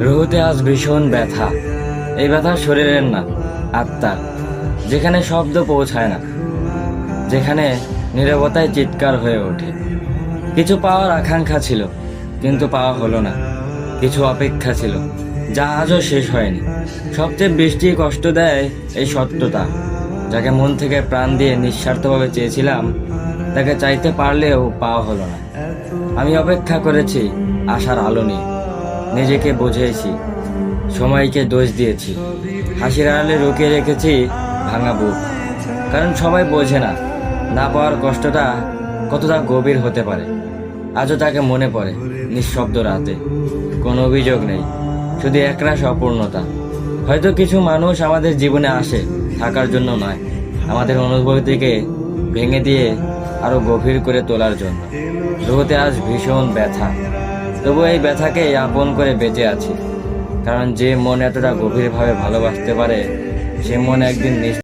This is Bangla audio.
রুহুতে আজ ভীষণ ব্যথা। এই ব্যথা শরীরের না, আত্মার। যেখানে শব্দ পৌঁছায় না, যেখানে নীরবতায় চিৎকার হয়ে ওঠে। কিছু পাওয়ার আকাঙ্ক্ষা ছিল, কিন্তু পাওয়া হলো না। কিছু অপেক্ষা ছিল, যা আজও শেষ হয়নি। সবচেয়ে বেশি কষ্ট দেয় এই সত্যতা, যাকে মন থেকে প্রাণ দিয়ে নিঃস্বার্থভাবে চেয়েছিলাম, তাকে চাইতে পারলেও পাওয়া হলো না। আমি অপেক্ষা করেছি আশার আলো নিয়ে, নিজেকে বুঝিয়েছি, সময়কে দোষ দিয়েছি, হাসির আড়ালে লুকিয়ে রেখেছি ভাঙা বুক। কারণ সবাই বোঝে না, না পাওয়ার কষ্টটা কতটা গভীর হতে পারে। আজও তাকে মনে পড়ে নিঃশব্দ রাতে। কোনো অভিযোগ নেই, শুধু একরাশ অপূর্ণতা। হয়তো কিছু মানুষ আমাদের জীবনে আসে থাকার জন্য নয়, আমাদের অনুভূতিকে ভেঙে দিয়ে আরো গভীর করে তোলার জন্য। রুহুতে আজ ভীষণ ব্যথা, তবু এই ব্যথাকে আপন করে বেঁচে আছি। কারণ যে মন এতটা গভীরভাবে ভালোবাসতে পারে, সে মন একদিন